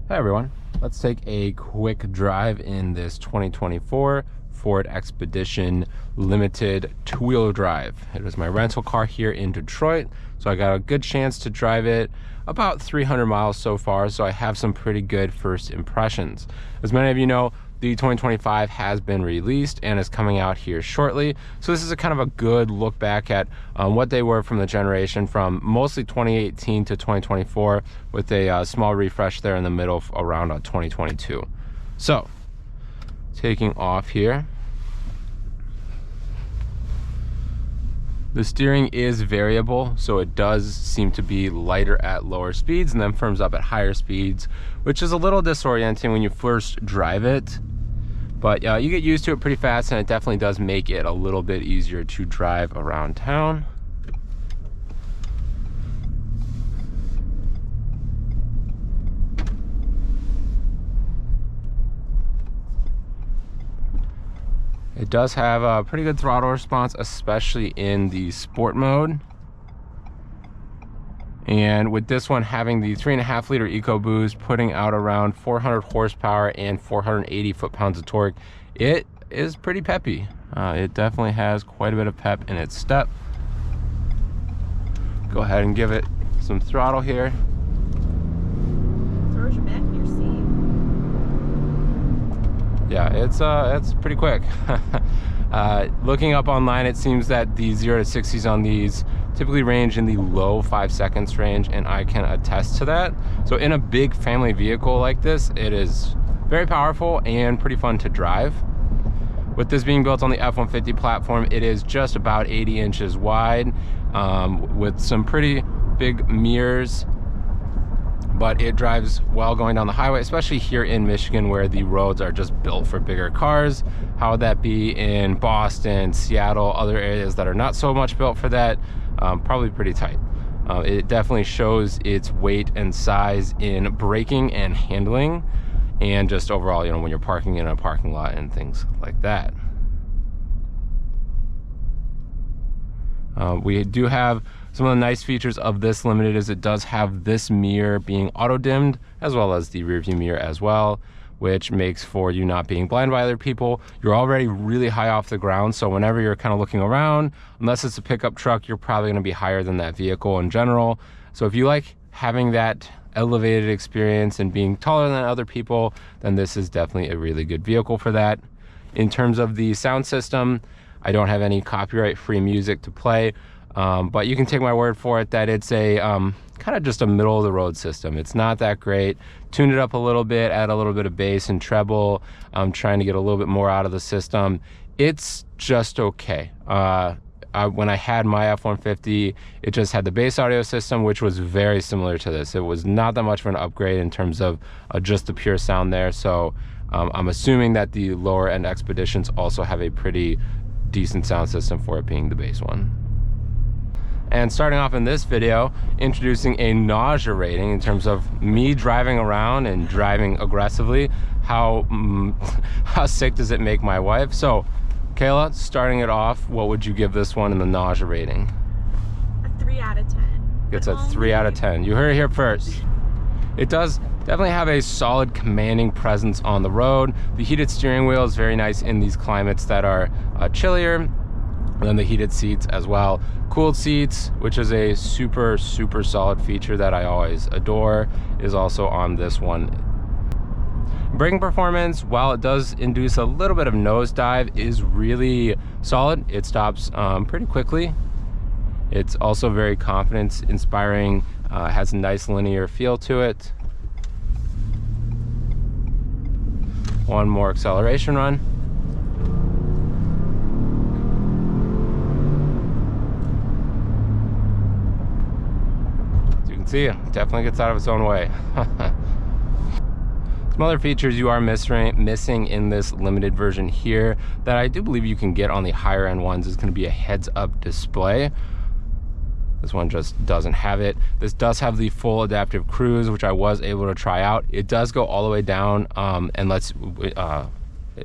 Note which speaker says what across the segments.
Speaker 1: Hi everyone, let's take a quick drive in this 2024 Ford Expedition Limited two-wheel drive. It was my rental car here in Detroit, so I got a good chance to drive it about 300 miles so far, so I have some pretty good first impressions. As many of you know, the 2025 has been released and is coming out here shortly. So this is a kind of a good look back at what they were from the generation from mostly 2018 to 2024 with a small refresh there in the middle around 2022. So taking off here. The steering is variable, so it does seem to be lighter at lower speeds and then firms up at higher speeds, which is a little disorienting when you first drive it. But you get used to it pretty fast, and it definitely does make it a little bit easier to drive around town. It does have a pretty good throttle response, especially in the sport mode. And with this one having the 3.5 liter EcoBoost, putting out around 400 horsepower and 480 foot-pounds of torque, it is pretty peppy. It definitely has quite a bit of pep in its step. Go ahead and give it some throttle here.
Speaker 2: Throws you back in your seat.
Speaker 1: Yeah, it's pretty quick. Looking up online, it seems that the 0 to 60s on these typically range in the low 5 seconds range, and I can attest to that. So in a big family vehicle like this, it is very powerful and pretty fun to drive. With this being built on the F-150 platform, it is just about 80 inches wide with some pretty big mirrors, but it drives well going down the highway, especially here in Michigan where the roads are just built for bigger cars. How would that be in Boston, Seattle, other areas that are not so much built for that? Probably pretty tight. It definitely shows its weight and size in braking and handling, and just overall, you know, when you're parking in a parking lot and things like that. We do have some of the nice features of this Limited is it does have this mirror being auto dimmed, as well as the rear view mirror as well, which makes for you not being blind by other people. You're already really high off the ground, so whenever you're kind of looking around, unless it's a pickup truck, you're probably going to be higher than that vehicle in general. So if you like having that elevated experience and being taller than other people, then this is definitely a really good vehicle for that. In terms of the sound system, I don't have any copyright-free music to play, but you can take my word for it that it's a kind of just a middle-of-the-road system. It's not that great. Tune it up a little bit, add a little bit of bass and treble. I'm trying to get a little bit more out of the system. It's just okay. When I had my F-150, it just had the bass audio system, which was very similar to this. It was not that much of an upgrade in terms of just the pure sound there. So I'm assuming that the lower end Expeditions also have a pretty decent sound system for it being the base one. And starting off in this video, introducing a nausea rating in terms of me driving around and driving aggressively. How sick does it make my wife? So Kayla, starting it off, what would you give this one in the nausea rating?
Speaker 2: A 3 out of 10.
Speaker 1: It's a 3 out of 10. You heard it here first. It does definitely have a solid commanding presence on the road. The heated steering wheel is very nice in these climates that are chillier. And then the heated seats as well. Cooled seats, which is a super solid feature that I always adore, is also on this one. Braking performance, while it does induce a little bit of nosedive, is really solid. It stops pretty quickly. It's also very confidence inspiring, has a nice linear feel to it. One more acceleration run. As you can see, it definitely gets out of its own way. Some other features you are missing in this limited version here that I do believe you can get on the higher end ones is going to be a heads-up display. This one just doesn't have it. This does have the full adaptive cruise, which I was able to try out. It does go all the way down and lets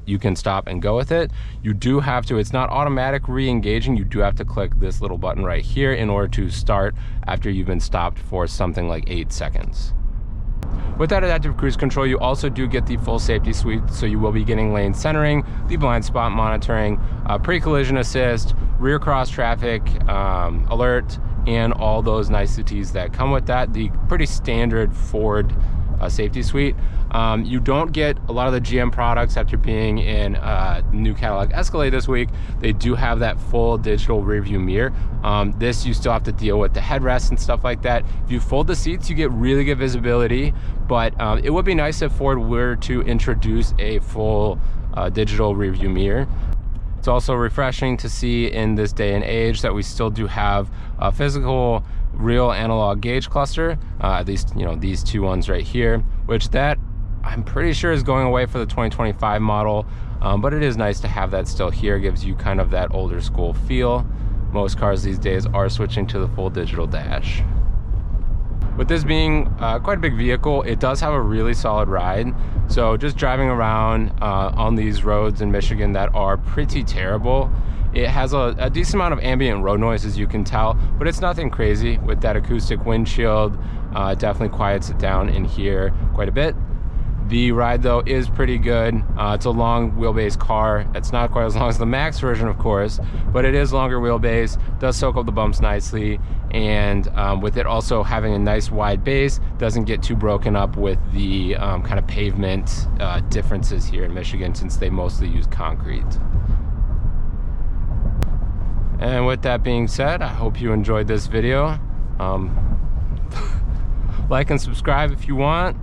Speaker 1: you can stop and go with it. You do have to, it's not automatic re-engaging. You do have to click this little button right here in order to start after you've been stopped for something like 8 seconds. With that adaptive cruise control, you also do get the full safety suite, so you will be getting lane centering, the blind spot monitoring, pre-collision assist, rear cross traffic alert, and all those niceties that come with that. The pretty standard Ford safety suite. You don't get a lot of the GM products after being in new Cadillac Escalade this week. They do have that full digital rear view mirror. This, you still have to deal with the headrest and stuff like that. If you fold the seats, you get really good visibility, but it would be nice if Ford were to introduce a full digital rear view mirror. It's also refreshing to see in this day and age that we still do have a physical real analog gauge cluster, at least, you know, these two ones right here, which that I'm pretty sure is going away for the 2025 model, but it is nice to have that still here. It gives you kind of that older school feel. Most cars these days are switching to the full digital dash. With this being quite a big vehicle, it does have a really solid ride. So just driving around on these roads in Michigan that are pretty terrible, it has a decent amount of ambient road noise, as you can tell, but it's nothing crazy. With that acoustic windshield, it definitely quiets it down in here quite a bit. The ride though is pretty good. It's a long wheelbase car. It's not quite as long as the Max version, of course, but it is longer wheelbase, does soak up the bumps nicely, and with it also having a nice wide base, doesn't get too broken up with the kind of pavement differences here in Michigan, since they mostly use concrete. And with that being said, I hope you enjoyed this video. Like and subscribe if you want.